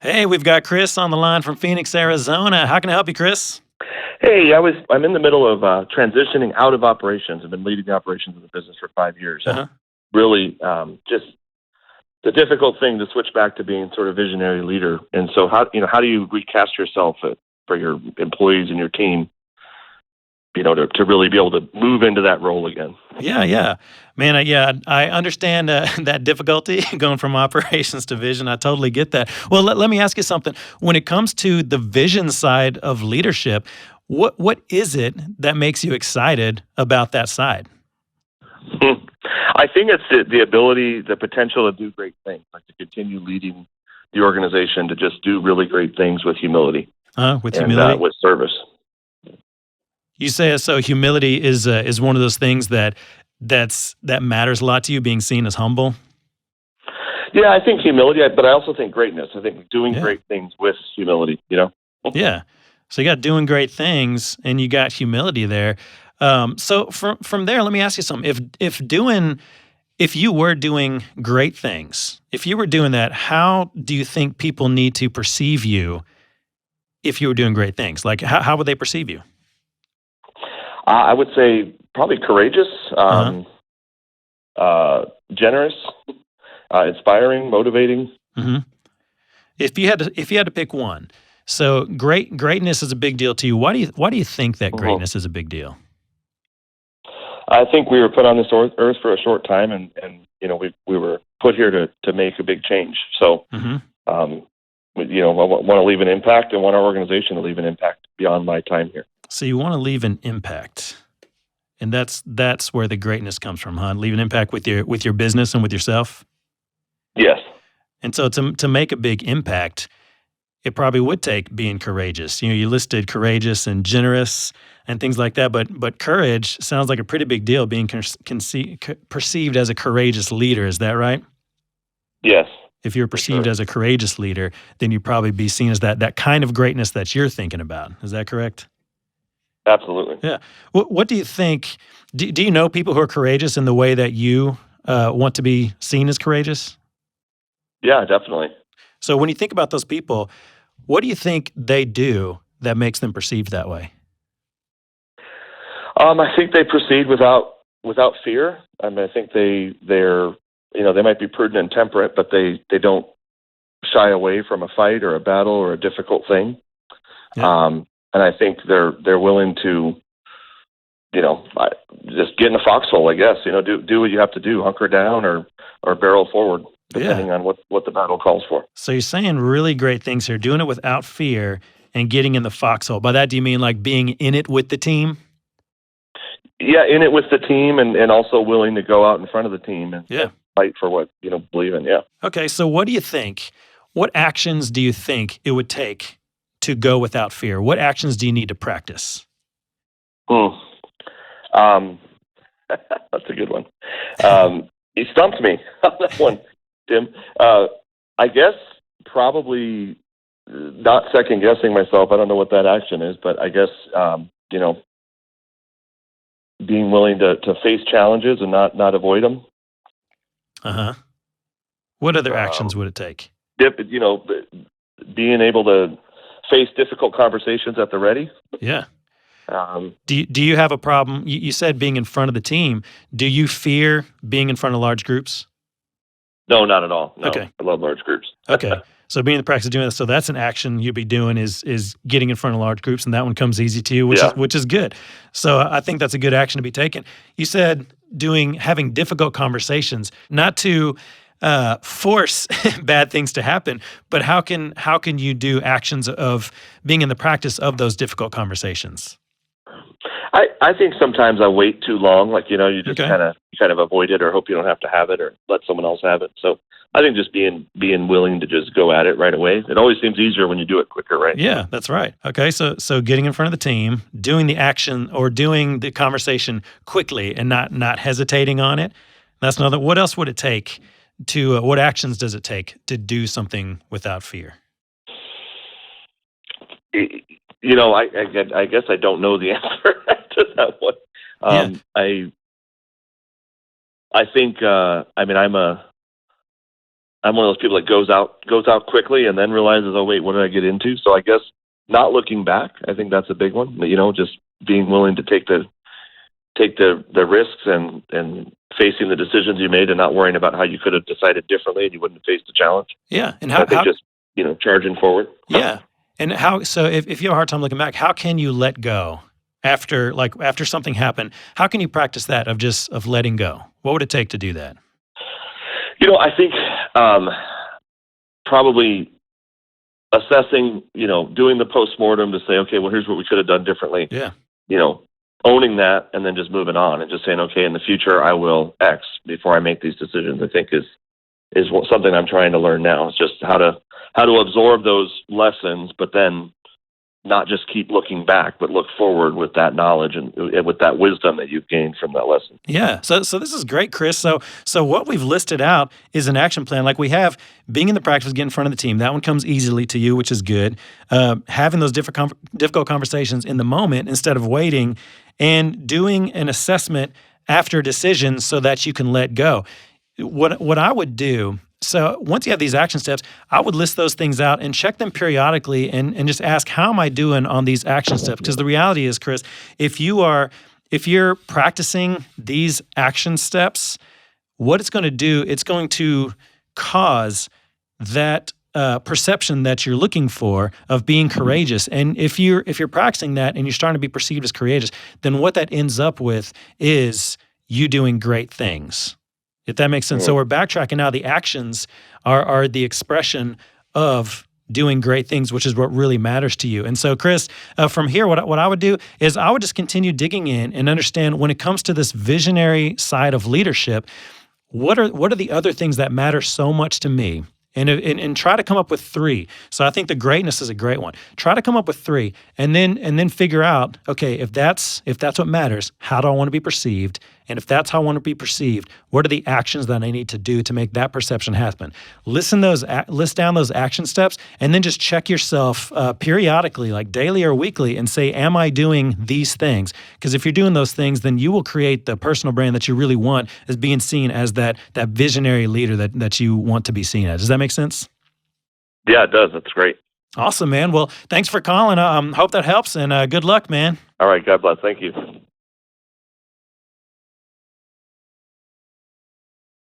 Hey, we've got Chris on the line from Phoenix, Arizona. How can I help you, Chris? Hey, I'm in the middle of transitioning out of operations. I've been leading the operations of the business for 5 years, and Uh-huh. really just the difficult thing to switch back to being sort of visionary leader. And so, how do you recast yourself for your employees and your team, to really be able to move into that role again? Yeah, yeah. Man, I understand that difficulty going from operations to vision. I totally get that. Well, let me ask you something. When it comes to the vision side of leadership, what is it that makes you excited about that side? I think it's the ability, the potential to do great things, like to continue leading the organization to just do really great things with humility With and humility? with service. You say so humility is one of those things that matters a lot to you, being seen as humble? Yeah, I think humility, but I also think greatness. I think doing Yeah. great things with humility. Yeah. So you got doing great things and you got humility there. So from there, let me ask you something. If you were doing great things, if you were doing that, how do you think people need to perceive you if you were doing great things? Like how would they perceive you? I would say probably courageous, Uh-huh. generous, inspiring, motivating. hmm if you had to pick one, so greatness is a big deal to you. Why do you think that Mhm. greatness is a big deal? I think we were put on this earth for a short time, and we were put here to make a big change. So, hmm um, I want to leave an impact, and want our organization to leave an impact beyond my time here. So you want to leave an impact. And that's where the greatness comes from, huh? Leave an impact with your business and with yourself. Yes, And so to make a big impact, it probably would take being courageous. You listed courageous and generous and things like that, but courage sounds like a pretty big deal. Being perceived as a courageous leader, is that right? yes, If you're for perceived sure. as a courageous leader, then you'd probably be seen as that kind of greatness that you're thinking about. Is that correct? Absolutely. Yeah. What do you think? Do you know people who are courageous in the way that you want to be seen as courageous? Yeah, definitely. So when you think about those people, what do you think they do that makes them perceived that way? I think they proceed without fear. I mean, I think they might be prudent and temperate, but they don't shy away from a fight or a battle or a difficult thing. Yeah. And I think they're willing to just get in the foxhole. I guess do what you have to do, hunker down or barrel forward, Yeah. depending on what the battle calls for. So you're saying really great things here, doing it without fear and getting in the foxhole. By that, do you mean like being in it with the team? Yeah, in it with the team, and also willing to go out in front of the team and Yeah. fight for what believe in. Yeah. Okay. So what do you think? What actions do you think it would take to go without fear? What actions do you need to practice? Hmm. Um, that's a good one. You stumped me on that one, Tim. I guess probably not second guessing myself. I don't know what that action is, but I guess being willing to face challenges and not avoid them. Uh huh. What other actions Um, would it take? being able to face difficult conversations at the ready. Yeah. Um, Do you have a problem? You said being in front of the team. Do you fear being in front of large groups? no, not at all. No, Okay. I love large groups. Okay. So being in the practice of doing this, so that's an action you'll be doing is getting in front of large groups, and that one comes easy to you, which is Yeah. which is good. So I think that's a good action to be taken. You said having difficult conversations, not to force bad things to happen, but how can you do actions of being in the practice of those difficult conversations? I think sometimes I wait too long. Like you just Okay. kind of avoid it or hope you don't have to have it or let someone else have it. So I think just being willing to just go at it right away. It always seems easier when you do it quicker, right? Yeah, that's right. Okay, so getting in front of the team, doing the action or doing the conversation quickly and not hesitating on it. That's another. What else would it take to? What actions does it take to do something without fear? Y- I guess I don't know the answer to that one. Yeah. I think. I mean, I'm one of those people that goes out quickly and then realizes, oh wait, what did I get into? So I guess not looking back, I think that's a big one. Just being willing to take the risks and facing the decisions you made and not worrying about how you could have decided differently and you wouldn't have faced the challenge. Yeah. And I think just charging forward. Yeah. And so if you have a hard time looking back, how can you let go after something happened? How can you practice that of letting go? What would it take to do that? I think probably assessing, doing the postmortem to say, okay, well, here's what we could have done differently. Yeah. Owning that and then just moving on and just saying, okay, in the future I will X before I make these decisions. I think is something I'm trying to learn now. It's just how to absorb those lessons, but then not just keep looking back, but look forward with that knowledge and with that wisdom that you've gained from that lesson. Yeah. So this is great, Chris. So what we've listed out is an action plan. Like we have being in the practice, get in front of the team. That one comes easily to you, which is good. Having those difficult conversations in the moment instead of waiting, and doing an assessment after decisions so that you can let go. What I would do. So once you have these action steps, I would list those things out and check them periodically and just ask, how am I doing on these action steps? Because the reality is, Chris, if you're practicing these action steps, what it's going to do, it's going to cause that perception that you're looking for of being courageous. And if you're practicing that and you're starting to be perceived as courageous, then what that ends up with is you doing great things. If that makes sense. So we're backtracking now. The actions are the expression of doing great things, which is what really matters to you. And so, Chris, from here, what I would do is I would just continue digging in and understand when it comes to this visionary side of leadership, what are the other things that matter so much to me? And try to come up with 3. So I think the greatness is a great one. Try to come up with 3, and then figure out, okay, if that's what matters, how do I want to be perceived? And if that's how I want to be perceived, what are the actions that I need to do to make that perception happen? List down those action steps, and then just check yourself periodically, like daily or weekly, and say, am I doing these things? Because if you're doing those things, then you will create the personal brand that you really want as being seen as that visionary leader that you want to be seen as. Does that make sense? Yeah, it does. That's great. Awesome, man. Well, thanks for calling. Hope that helps, and good luck, man. All right. God bless. Thank you.